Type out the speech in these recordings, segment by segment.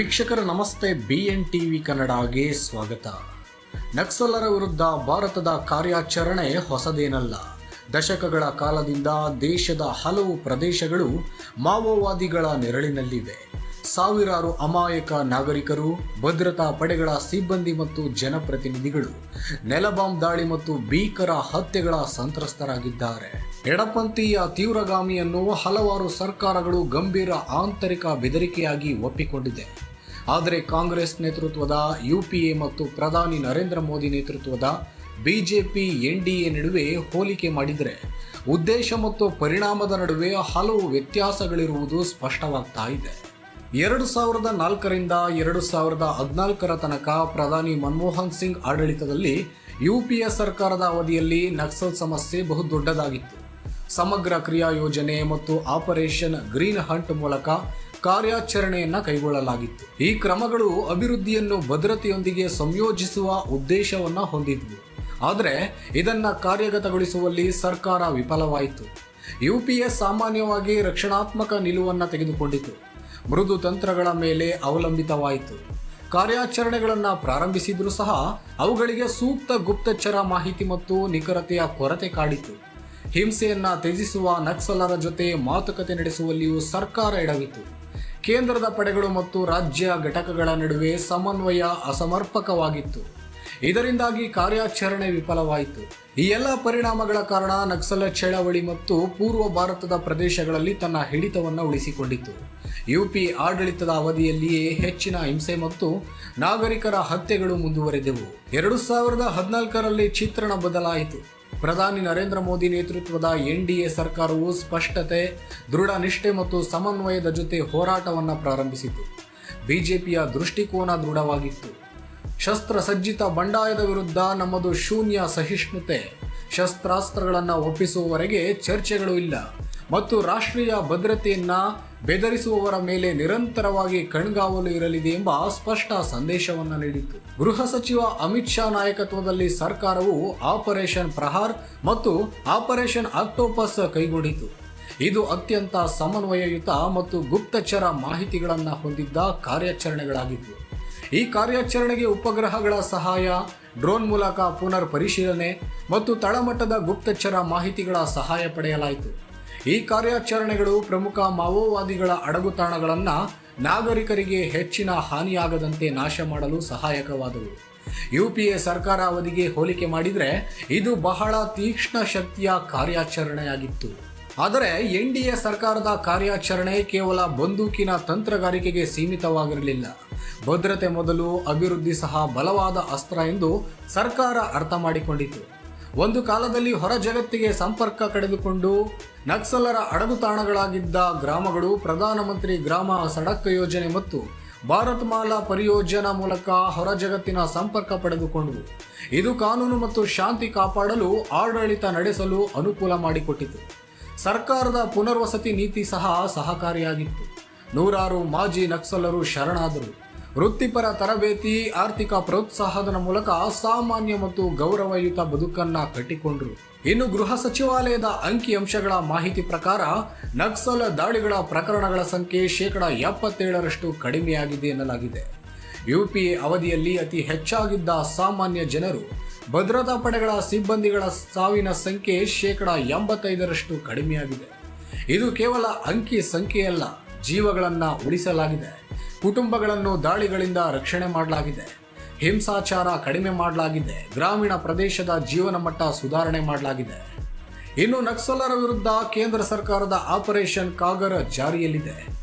ವೀಕ್ಷಕರ ನಮಸ್ತೆ. BN TV ಕನ್ನಡಗೆ ಸ್ವಾಗತ. ನಕ್ಸಲರ ವಿರುದ್ಧ ಭಾರತದ ಕಾರ್ಯಾಚರಣೆ ಹೊಸದೇನಲ್ಲ. ದಶಕಗಳ ಕಾಲದಿಂದ ದೇಶದ ಹಲವು ಪ್ರದೇಶಗಳು ಮಾವೋವಾದಿಗಳ ನೆರಳಿನಲ್ಲಿವೆ. ಸಾವಿರಾರು ಅಮಾಯಕ ನಾಗರಿಕರು, ಭದ್ರತಾ ಪಡೆಗಳ ಸಿಬ್ಬಂದಿ ಮತ್ತು ಜನಪ್ರತಿನಿಧಿಗಳು ನೆಲಬಾಂಬ್ ದಾಳಿ ಮತ್ತು ಭೀಕರ ಹತ್ಯೆಗಳ ಸಂತ್ರಸ್ತರಾಗಿದ್ದಾರೆ. ಎಡಪಂಥೀಯ ತೀವ್ರಗಾಮಿಯನ್ನು ಹಲವಾರು ಸರ್ಕಾರಗಳು ಗಂಭೀರ ಆಂತರಿಕ ಬೆದರಿಕೆಯಾಗಿ ಒಪ್ಪಿಕೊಂಡಿದೆ. ಆದರೆ ಕಾಂಗ್ರೆಸ್ ನೇತೃತ್ವದ UPA ಮತ್ತು ಪ್ರಧಾನಿ ನರೇಂದ್ರ ಮೋದಿ ನೇತೃತ್ವದ BJP NDA ನಡುವೆ ಹೋಲಿಕೆ ಮಾಡಿದರೆ ಉದ್ದೇಶ ಮತ್ತು ಪರಿಣಾಮದ ನಡುವೆ ಹಲವು ವ್ಯತ್ಯಾಸಗಳಿರುವುದು ಸ್ಪಷ್ಟವಾಗ್ತಾ ಇದೆ. 2004ರಿಂದ 2014 ತನಕ ಪ್ರಧಾನಿ ಮನಮೋಹನ್ ಸಿಂಗ್ ಆಡಳಿತದಲ್ಲಿ UPA ಸರ್ಕಾರದ ಅವಧಿಯಲ್ಲಿ ನಕ್ಸಲ್ ಸಮಸ್ಯೆ ಬಹು ದೊಡ್ಡದಾಗಿತ್ತು. ಸಮಗ್ರ ಕ್ರಿಯಾ ಯೋಜನೆ ಮತ್ತು ಆಪರೇಷನ್ ಗ್ರೀನ್ ಹಂಟ್ ಮೂಲಕ ಕಾರ್ಯಾಚರಣೆಯನ್ನು ಕೈಗೊಳ್ಳಲಾಗಿತ್ತು. ಈ ಕ್ರಮಗಳು ಅಭಿವೃದ್ಧಿಯನ್ನು ಭದ್ರತೆಯೊಂದಿಗೆ ಸಂಯೋಜಿಸುವ ಉದ್ದೇಶವನ್ನು ಹೊಂದಿದ್ವು. ಆದರೆ ಇದನ್ನು ಕಾರ್ಯಗತಗೊಳಿಸುವಲ್ಲಿ ಸರ್ಕಾರ ವಿಫಲವಾಯಿತು. UPA ಸಾಮಾನ್ಯವಾಗಿ ರಕ್ಷಣಾತ್ಮಕ ನಿಲುವನ್ನು ತೆಗೆದುಕೊಂಡಿತು, ಮೃದು ತಂತ್ರಗಳ ಮೇಲೆ ಅವಲಂಬಿತವಾಯಿತು. ಕಾರ್ಯಾಚರಣೆಗಳನ್ನು ಪ್ರಾರಂಭಿಸಿದರೂ ಸಹ ಅವುಗಳಿಗೆ ಸೂಕ್ತ ಗುಪ್ತಚರ ಮಾಹಿತಿ ಮತ್ತು ನಿಖರತೆಯ ಕೊರತೆ ಕಾಡಿತು. ಹಿಂಸೆಯನ್ನು ತ್ಯಜಿಸುವ ನಕ್ಸಲರ ಜೊತೆ ಮಾತುಕತೆ ನಡೆಸುವಲ್ಲಿಯೂ ಸರ್ಕಾರ ಎಡವಿತು. ಕೇಂದ್ರದ ಪಡೆಗಳು ಮತ್ತು ರಾಜ್ಯ ಘಟಕಗಳ ನಡುವೆ ಸಮನ್ವಯ ಅಸಮರ್ಪಕವಾಗಿತ್ತು. ಇದರಿಂದಾಗಿ ಕಾರ್ಯಾಚರಣೆ ವಿಫಲವಾಯಿತು. ಈ ಎಲ್ಲ ಪರಿಣಾಮಗಳ ಕಾರಣ ನಕ್ಸಲ ಚಳವಳಿ ಮತ್ತು ಪೂರ್ವ ಭಾರತದ ಪ್ರದೇಶಗಳಲ್ಲಿ ತನ್ನ ಹಿಡಿತವನ್ನು ಉಳಿಸಿಕೊಂಡಿತು. UPA ಆಡಳಿತದ ಅವಧಿಯಲ್ಲಿಯೇ ಹೆಚ್ಚಿನ ಹಿಂಸೆ ಮತ್ತು ನಾಗರಿಕರ ಹತ್ಯೆಗಳು ಮುಂದುವರೆದವು. 2014ರಲ್ಲಿ ಚಿತ್ರಣ ಬದಲಾಯಿತು. ಪ್ರಧಾನಿ ನರೇಂದ್ರ ಮೋದಿ ನೇತೃತ್ವದ NDA ಸರ್ಕಾರವು ಸ್ಪಷ್ಟತೆ, ದೃಢ ನಿಷ್ಠೆ ಮತ್ತು ಸಮನ್ವಯದ ಜೊತೆ ಹೋರಾಟವನ್ನು ಪ್ರಾರಂಭಿಸಿತು. BJPಯ ದೃಷ್ಟಿಕೋನ ದೃಢವಾಗಿತ್ತು. ಶಸ್ತ್ರಸಜ್ಜಿತ ಬಂಡಾಯದ ವಿರುದ್ಧ ನಮ್ಮದು ಶೂನ್ಯ ಸಹಿಷ್ಣುತೆ, ಶಸ್ತ್ರಾಸ್ತ್ರಗಳನ್ನು ಒಪ್ಪಿಸುವವರೆಗೆ ಚರ್ಚೆಗಳು ಇಲ್ಲ ಮತ್ತು ರಾಷ್ಟ್ರೀಯ ಭದ್ರತೆಯನ್ನು ಬೆದರಿಸುವವರ ಮೇಲೆ ನಿರಂತರವಾಗಿ ಕಣ್ಗಾವಲು ಇರಲಿದೆ ಎಂಬ ಸ್ಪಷ್ಟ ಸಂದೇಶವನ್ನು ನೀಡಿತು. ಗೃಹ ಸಚಿವ ಅಮಿತ್ ಶಾ ನಾಯಕತ್ವದಲ್ಲಿ ಸರ್ಕಾರವು ಆಪರೇಷನ್ ಪ್ರಹಾರ್ ಮತ್ತು ಆಪರೇಷನ್ ಆಕ್ಟೋಪಸ್ ಕೈಗೊಂಡಿತು. ಇದು ಅತ್ಯಂತ ಸಮನ್ವಯಯುತ ಮತ್ತು ಗುಪ್ತಚರ ಮಾಹಿತಿಗಳನ್ನು ಹೊಂದಿದ್ದ ಕಾರ್ಯಾಚರಣೆಗಳಾಗಿದ್ದವು. ಈ ಕಾರ್ಯಾಚರಣೆಗೆ ಉಪಗ್ರಹಗಳ ಸಹಾಯ, ಡ್ರೋನ್ ಮೂಲಕ ಪುನರ್ ಪರಿಶೀಲನೆ ಮತ್ತು ತಳಮಟ್ಟದ ಗುಪ್ತಚರ ಮಾಹಿತಿಗಳ ಸಹಾಯ ಪಡೆಯಲಾಯಿತು. ಈ ಕಾರ್ಯಾಚರಣೆಗಳು ಪ್ರಮುಖ ಮಾವೋವಾದಿಗಳ ಅಡಗುತಾಣಗಳನ್ನು ನಾಗರಿಕರಿಗೆ ಹೆಚ್ಚಿನ ಹಾನಿಯಾಗದಂತೆ ನಾಶ ಮಾಡಲು ಸಹಾಯಕವಾದವು. UPA ಸರ್ಕಾರ ಅವಧಿಗೆ ಹೋಲಿಕೆ ಮಾಡಿದರೆ ಇದು ಬಹಳ ತೀಕ್ಷ್ಣ ಶಕ್ತಿಯ ಕಾರ್ಯಾಚರಣೆಯಾಗಿತ್ತು. ಆದರೆ NDA ಸರ್ಕಾರದ ಕಾರ್ಯಾಚರಣೆ ಕೇವಲ ಬಂದೂಕಿನ ತಂತ್ರಗಾರಿಕೆಗೆ ಸೀಮಿತವಾಗಿರಲಿಲ್ಲ. ಭದ್ರತೆ ಮೊದಲು, ಅಭಿವೃದ್ಧಿ ಸಹ ಬಲವಾದ ಅಸ್ತ್ರ ಎಂದು ಸರ್ಕಾರ ಅರ್ಥ ಮಾಡಿಕೊಂಡಿತು. ಒಂದು ಕಾಲದಲ್ಲಿ ಹೊರ ಜಗತ್ತಿಗೆ ಸಂಪರ್ಕ ಕಡಿದುಕೊಂಡು ನಕ್ಸಲರ ಅಡಗುತಾಣಗಳಾಗಿದ್ದ ಗ್ರಾಮಗಳು ಪ್ರಧಾನಮಂತ್ರಿ ಗ್ರಾಮ ಸಡಕ್ ಯೋಜನೆ ಮತ್ತು ಭಾರತ್ ಮಾಲಾ ಪರಿಯೋಜನಾ ಮೂಲಕ ಹೊರ ಜಗತ್ತಿನ ಸಂಪರ್ಕ ಪಡೆದುಕೊಂಡವು. ಇದು ಕಾನೂನು ಮತ್ತು ಶಾಂತಿ ಕಾಪಾಡಲು ಆಡಳಿತ ನಡೆಸಲು ಅನುಕೂಲ ಮಾಡಿಕೊಟ್ಟಿತು. ಸರ್ಕಾರದ ಪುನರ್ವಸತಿ ನೀತಿ ಸಹ ಸಹಕಾರಿಯಾಗಿತ್ತು. ನೂರಾರು ಮಾಜಿ ನಕ್ಸಲರು ಶರಣಾದರು. ವೃತ್ತಿಪರ ತರಬೇತಿ, ಆರ್ಥಿಕ ಪ್ರೋತ್ಸಾಹದ ಮೂಲಕ ಸಾಮಾನ್ಯ ಮತ್ತು ಗೌರವಯುತ ಬದುಕನ್ನು ಕಟ್ಟಿಕೊಂಡರು. ಇನ್ನು ಗೃಹ ಸಚಿವಾಲಯದ ಅಂಕಿಅಂಶಗಳ ಮಾಹಿತಿ ಪ್ರಕಾರ ನಕ್ಸಲ್ ದಾಳಿಗಳ ಪ್ರಕರಣಗಳ ಸಂಖ್ಯೆ 77% ಕಡಿಮೆಯಾಗಿದೆ ಎನ್ನಲಾಗಿದೆ. UPA ಅವಧಿಯಲ್ಲಿ ಅತಿ ಹೆಚ್ಚಾಗಿದ್ದ ಸಾಮಾನ್ಯ ಜನರು, ಭದ್ರತಾ ಪಡೆಗಳ ಸಿಬ್ಬಂದಿಗಳ ಸಾವಿನ ಸಂಖ್ಯೆ 85% ಕಡಿಮೆಯಾಗಿದೆ. ಇದು ಕೇವಲ ಅಂಕಿ ಸಂಖ್ಯೆಯಲ್ಲ, ಜೀವಗಳನ್ನು ಉಳಿಸಲಾಗಿದೆ, ಕುಟುಂಬಗಳನ್ನು ದಾಳಿಗಳಿಂದ ರಕ್ಷಣೆ ಮಾಡಲಾಗಿದೆ, ಹಿಂಸಾಚಾರ ಕಡಿಮೆ ಮಾಡಲಾಗಿದೆ, ಗ್ರಾಮೀಣ ಪ್ರದೇಶದ ಜೀವನ ಮಟ್ಟ ಸುಧಾರಣೆ ಮಾಡಲಾಗಿದೆ. ಇನ್ನು ನಕ್ಸಲರ ವಿರುದ್ಧ ಕೇಂದ್ರ ಸರ್ಕಾರದ ಆಪರೇಷನ್ ಕಾಗರ್ ಜಾರಿಯಲ್ಲಿದೆ.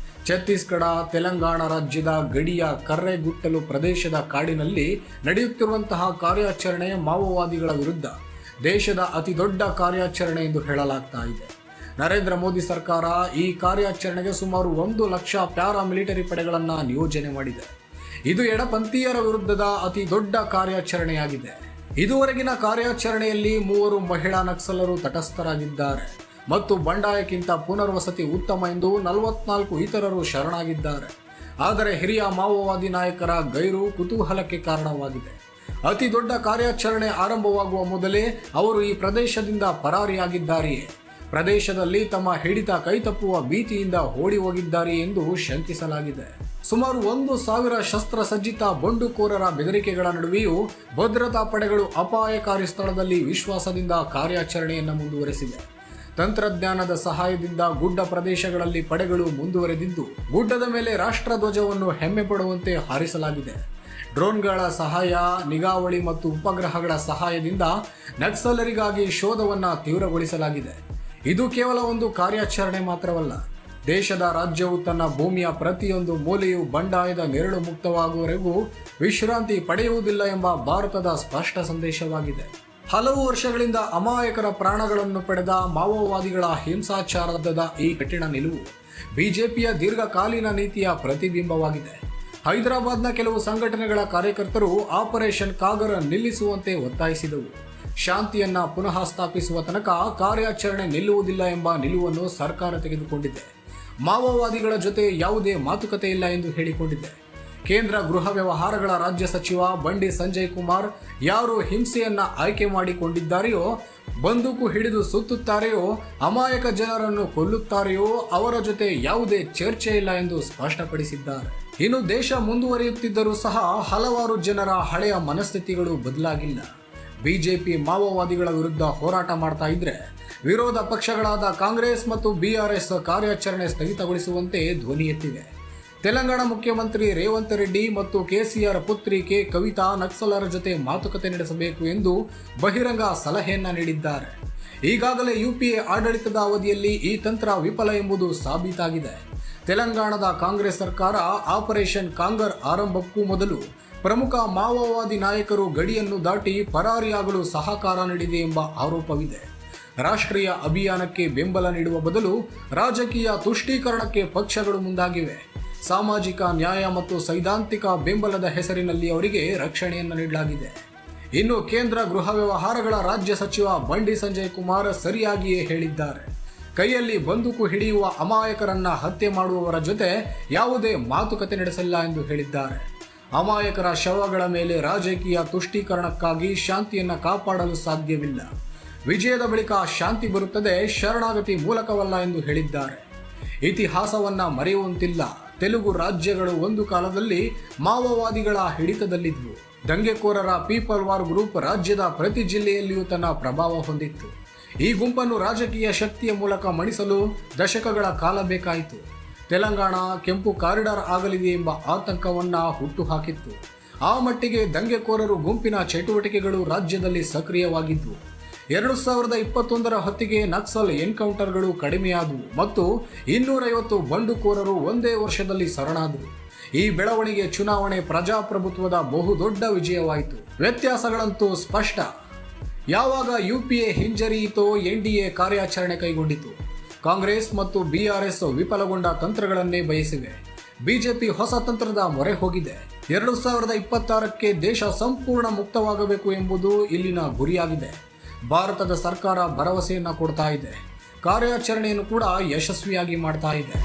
ಛತ್ತೀಸ್ಗಢ, ತೆಲಂಗಾಣ ರಾಜ್ಯದ ಗಡಿಯ ಕರ್ರೆಗುಟ್ಟಲು ಪ್ರದೇಶದ ಕಾಡಿನಲ್ಲಿ ನಡೆಯುತ್ತಿರುವಂತಹ ಕಾರ್ಯಾಚರಣೆ ಮಾವೋವಾದಿಗಳ ವಿರುದ್ಧ ದೇಶದ ಅತಿ ದೊಡ್ಡ ಕಾರ್ಯಾಚರಣೆ ಎಂದು ಹೇಳಲಾಗ್ತಾ ಇದೆ. ನರೇಂದ್ರ ಮೋದಿ ಸರ್ಕಾರ ಈ ಕಾರ್ಯಾಚರಣೆಗೆ ಸುಮಾರು 1 ಲಕ್ಷ ಪ್ಯಾರಾಮಿಲಿಟರಿ ಪಡೆಗಳನ್ನು ನಿಯೋಜನೆ ಮಾಡಿದೆ. ಇದು ಎಡಪಂಥೀಯರ ವಿರುದ್ಧದ ಅತಿ ದೊಡ್ಡ ಕಾರ್ಯಾಚರಣೆಯಾಗಿದೆ. ಇದುವರೆಗಿನ ಕಾರ್ಯಾಚರಣೆಯಲ್ಲಿ 3 ಮಹಿಳಾ ನಕ್ಸಲರು ತಟಸ್ಥರಾಗಿದ್ದಾರೆ ಮತ್ತು ಬಂಡಾಯಕ್ಕಿಂತ ಪುನರ್ವಸತಿ ಉತ್ತಮ ಎಂದು 44 ಇತರರು ಶರಣಾಗಿದ್ದಾರೆ. ಆದರೆ ಹಿರಿಯ ಮಾವೋವಾದಿ ನಾಯಕರ ಗೈರು ಕುತೂಹಲಕ್ಕೆ ಕಾರಣವಾಗಿದೆ. ಅತಿ ದೊಡ್ಡ ಕಾರ್ಯಾಚರಣೆ ಆರಂಭವಾಗುವ ಮೊದಲೇ ಅವರು ಈ ಪ್ರದೇಶದಿಂದ ಪರಾರಿಯಾಗಿದ್ದಾರೆಯೇ? ಪ್ರದೇಶದಲ್ಲಿ ತಮ್ಮ ಹಿಡಿತ ಕೈತಪ್ಪುವ ಭೀತಿಯಿಂದ ಓಡಿ ಹೋಗಿದ್ದಾರೆ ಎಂದು ಶಂಕಿಸಲಾಗಿದೆ. ಸುಮಾರು 1,000 ಶಸ್ತ್ರಸಜ್ಜಿತ ಬಂಡುಕೋರರ ಬೆದರಿಕೆಗಳ ನಡುವೆಯೂ ಭದ್ರತಾ ಪಡೆಗಳು ಅಪಾಯಕಾರಿ ಸ್ಥಳದಲ್ಲಿ ವಿಶ್ವಾಸದಿಂದ ಕಾರ್ಯಾಚರಣೆಯನ್ನು ಮುಂದುವರೆಸಿದೆ. ತಂತ್ರಜ್ಞಾನದ ಸಹಾಯದಿಂದ ಗುಡ್ಡ ಪ್ರದೇಶಗಳಲ್ಲಿ ಪಡೆಗಳು ಮುಂದುವರೆದಿದ್ದು, ಗುಡ್ಡದ ಮೇಲೆ ರಾಷ್ಟ್ರಧ್ವಜವನ್ನು ಹೆಮ್ಮೆ ಪಡುವಂತೆ ಹಾರಿಸಲಾಗಿದೆ. ಡ್ರೋನ್ಗಳ ಸಹಾಯ, ನಿಗಾವಳಿ ಮತ್ತು ಉಪಗ್ರಹಗಳ ಸಹಾಯದಿಂದ ನಕ್ಸಲರಿಗಾಗಿ ಶೋಧವನ್ನು ತೀವ್ರಗೊಳಿಸಲಾಗಿದೆ. ಇದು ಕೇವಲ ಒಂದು ಕಾರ್ಯಾಚರಣೆ ಮಾತ್ರವಲ್ಲ, ದೇಶದ ರಾಜ್ಯವು ತನ್ನ ಭೂಮಿಯ ಪ್ರತಿಯೊಂದು ಮೂಲೆಯೂ ಬಂಡಾಯದ ನೆರಳು ಮುಕ್ತವಾಗುವವರೆಗೂ ವಿಶ್ರಾಂತಿ ಪಡೆಯುವುದಿಲ್ಲ ಎಂಬ ಭಾರತದ ಸ್ಪಷ್ಟ ಸಂದೇಶವಾಗಿದೆ. ಹಲವು ವರ್ಷಗಳಿಂದ ಅಮಾಯಕರ ಪ್ರಾಣಗಳನ್ನು ಪಡೆದ ಮಾವೋವಾದಿಗಳ ಹಿಂಸಾಚಾರದ ಈ ಕಠಿಣ ನಿಲುವು ಬಿಜೆಪಿಯ ದೀರ್ಘಕಾಲೀನ ನೀತಿಯ ಪ್ರತಿಬಿಂಬವಾಗಿದೆ. ಹೈದರಾಬಾದ್ನ ಕೆಲವು ಸಂಘಟನೆಗಳ ಕಾರ್ಯಕರ್ತರು ಆಪರೇಷನ್ ಕಾಗರ ನಿಲ್ಲಿಸುವಂತೆ ಒತ್ತಾಯಿಸಿದವು. ಶಾಂತಿಯನ್ನ ಪುನಃ ಸ್ಥಾಪಿಸುವ ತನಕ ಕಾರ್ಯಾಚರಣೆ ನಿಲ್ಲುವುದಿಲ್ಲ ಎಂಬ ನಿಲುವನ್ನು ಸರ್ಕಾರ ತೆಗೆದುಕೊಂಡಿದೆ. ಮಾವೋವಾದಿಗಳ ಜೊತೆ ಯಾವುದೇ ಮಾತುಕತೆ ಇಲ್ಲ ಎಂದು ಹೇಳಿಕೊಂಡಿದೆ. ಕೇಂದ್ರ ಗೃಹ ವ್ಯವಹಾರಗಳ ರಾಜ್ಯ ಸಚಿವ ಬಂಡಿ ಸಂಜಯ್ ಕುಮಾರ್ ಯಾರು ಹಿಂಸೆಯನ್ನ ಆಯ್ಕೆ ಮಾಡಿಕೊಂಡಿದ್ದಾರೆಯೋ, ಬಂದೂಕು ಹಿಡಿದು ಸುತ್ತುತ್ತಾರೆಯೋ, ಅಮಾಯಕ ಜನರನ್ನು ಕೊಲ್ಲುತ್ತಾರೆಯೋ ಅವರ ಜೊತೆ ಯಾವುದೇ ಚರ್ಚೆ ಇಲ್ಲ ಎಂದು ಸ್ಪಷ್ಟಪಡಿಸಿದ್ದಾರೆ. ಇನ್ನು ದೇಶ ಮುಂದುವರಿಯುತ್ತಿದ್ದರೂ ಸಹ ಹಲವಾರು ಜನರ ಹಳೆಯ ಮನಸ್ಥಿತಿಗಳು ಬದಲಾಗಿಲ್ಲ. ಬಿಜೆಪಿ ಮಾವೋವಾದಿಗಳ ವಿರುದ್ಧ ಹೋರಾಟ ಮಾಡ್ತಾ ಇದ್ರೆ, ವಿರೋಧ ಪಕ್ಷಗಳಾದ ಕಾಂಗ್ರೆಸ್ ಮತ್ತು ಬಿಆರ್ಎಸ್ ಕಾರ್ಯಾಚರಣೆ ಸ್ಥಗಿತಗೊಳಿಸುವಂತೆ ಧ್ವನಿ ಎತ್ತಿವೆ. ತೆಲಂಗಾಣ ಮುಖ್ಯಮಂತ್ರಿ ರೇವಂತ್ ರೆಡ್ಡಿ ಮತ್ತು ಕೆಸಿಆರ್ ಪುತ್ರಿ ಕೆ ಕವಿತಾ ನಕ್ಸಲರ ಜೊತೆ ಮಾತುಕತೆ ನಡೆಸಬೇಕು ಎಂದು ಬಹಿರಂಗ ಸಲಹೆಯನ್ನ ನೀಡಿದ್ದಾರೆ. ಈಗಾಗಲೇ ಯುಪಿಎ ಆಡಳಿತದ ಅವಧಿಯಲ್ಲಿ ಈ ತಂತ್ರ ವಿಫಲ ಎಂಬುದು ಸಾಬೀತಾಗಿದೆ. ತೆಲಂಗಾಣದ ಕಾಂಗ್ರೆಸ್ ಸರ್ಕಾರ ಆಪರೇಷನ್ ಕಾಂಗರ್ ಆರಂಭಕ್ಕೂ ಮೊದಲು ಪ್ರಮುಖ ಮಾವೋವಾದಿ ನಾಯಕರು ಗಡಿಯನ್ನು ದಾಟಿ ಪರಾರಿಯಾಗಲು ಸಹಕಾರ ನೀಡಿದೆ ಎಂಬ ಆರೋಪವಿದೆ. ರಾಷ್ಟ್ರೀಯ ಅಭಿಯಾನಕ್ಕೆ ಬೆಂಬಲ ನೀಡುವ ಬದಲು ರಾಜಕೀಯ ತುಷ್ಟೀಕರಣಕ್ಕೆ ಪಕ್ಷಗಳು ಮುಂದಾಗಿವೆ. ಸಾಮಾಜಿಕ ನ್ಯಾಯ ಮತ್ತು ಸೈದ್ಧಾಂತಿಕ ಬೆಂಬಲದ ಹೆಸರಿನಲ್ಲಿ ಅವರಿಗೆ ರಕ್ಷಣೆಯನ್ನು ನೀಡಲಾಗಿದೆ. ಇನ್ನು ಕೇಂದ್ರ ಗೃಹ ವ್ಯವಹಾರಗಳ ರಾಜ್ಯ ಸಚಿವ ಬಂಡಿ ಸಂಜಯ್ ಕುಮಾರ್ ಸರಿಯಾಗಿಯೇ ಹೇಳಿದ್ದಾರೆ. ಕೈಯಲ್ಲಿ ಬಂದೂಕು ಹಿಡಿಯುವ ಅಮಾಯಕರನ್ನ ಹತ್ಯೆ ಮಾಡುವವರ ಜೊತೆ ಯಾವುದೇ ಮಾತುಕತೆ ನಡೆಸಲ್ಲ ಎಂದು ಹೇಳಿದ್ದಾರೆ. ಅಮಾಯಕರ ಶವಗಳ ಮೇಲೆ ರಾಜಕೀಯ ತುಷ್ಟೀಕರಣಕ್ಕಾಗಿ ಶಾಂತಿಯನ್ನು ಕಾಪಾಡಲು ಸಾಧ್ಯವಿಲ್ಲ. ವಿಜಯದ ಬಳಿಕ ಶಾಂತಿ ಬರುತ್ತದೆ, ಶರಣಾಗತಿ ಮೂಲಕವಲ್ಲ ಎಂದು ಹೇಳಿದ್ದಾರೆ. ಇತಿಹಾಸವನ್ನ ಮರೆಯುವಂತಿಲ್ಲ. ತೆಲುಗು ರಾಜ್ಯಗಳು ಒಂದು ಕಾಲದಲ್ಲಿ ಮಾವೋವಾದಿಗಳ ಹಿಡಿತದಲ್ಲಿದ್ವು. ದಂಗೆಕೋರರ ಪೀಪಲ್ ವಾರ್ ಗ್ರೂಪ್ ರಾಜ್ಯದ ಪ್ರತಿ ಜಿಲ್ಲೆಯಲ್ಲಿಯೂ ತನ್ನ ಪ್ರಭಾವ ಹೊಂದಿತ್ತು. ಈ ಗುಂಪನ್ನು ರಾಜಕೀಯ ಶಕ್ತಿಯ ಮೂಲಕ ಮಣಿಸಲು ದಶಕಗಳ ಕಾಲ ಬೇಕಾಯಿತು. ತೆಲಂಗಾಣ ಕೆಂಪು ಕಾರಿಡಾರ್ ಆಗಲಿದೆ ಎಂಬ ಆತಂಕವನ್ನ ಹುಟ್ಟುಹಾಕಿತ್ತು. ಆ ಮಟ್ಟಿಗೆ ದಂಗೆಕೋರರು ಗುಂಪಿನ ಚಟುವಟಿಕೆಗಳು ರಾಜ್ಯದಲ್ಲಿ ಸಕ್ರಿಯವಾಗಿದ್ವು. 2021ರ ಹೊತ್ತಿಗೆ ನಕ್ಸಲ್ ಎನ್ಕೌಂಟರ್ಗಳು ಕಡಿಮೆಯಾದವು ಮತ್ತು 250 ಬಂಡುಕೋರರು ಒಂದೇ ವರ್ಷದಲ್ಲಿ ಶರಣಾದರು. ಈ ಬೆಳವಣಿಗೆ ಚುನಾವಣೆ ಪ್ರಜಾಪ್ರಭುತ್ವದ ಬಹುದೊಡ್ಡ ವಿಜಯವಾಯಿತು. ವ್ಯತ್ಯಾಸಗಳಂತೂ ಸ್ಪಷ್ಟ. ಯಾವಾಗ ಯುಪಿಎ ಹಿಂಜರಿಯಿತೋ ಎನ್ಡಿಎ ಕಾರ್ಯಾಚರಣೆ ಕೈಗೊಂಡಿತು. ಕಾಂಗ್ರೆಸ್ ಮತ್ತು ಬಿಆರ್ಎಸ್ ವಿಫಲಗೊಂಡ ತಂತ್ರಗಳನ್ನೇ ಬಯಸಿವೆ. ಬಿಜೆಪಿ ಹೊಸ ತಂತ್ರದ ಮೊರೆ ಹೋಗಿದೆ. 2026ಕ್ಕೆ ದೇಶ ಸಂಪೂರ್ಣ ಮುಕ್ತವಾಗಬೇಕು ಎಂಬುದು ಇಲ್ಲಿನ ಗುರಿಯಾಗಿದೆ. ಭಾರತದ ಸರ್ಕಾರ ಭರವಸೆಯನ್ನ ಕೊಡ್ತಾ ಇದೆ. ಕಾರ್ಯಾಚರಣೆಯನ್ನು ಕೂಡ ಯಶಸ್ವಿಯಾಗಿ ಮಾಡ್ತಾ ಇದೆ.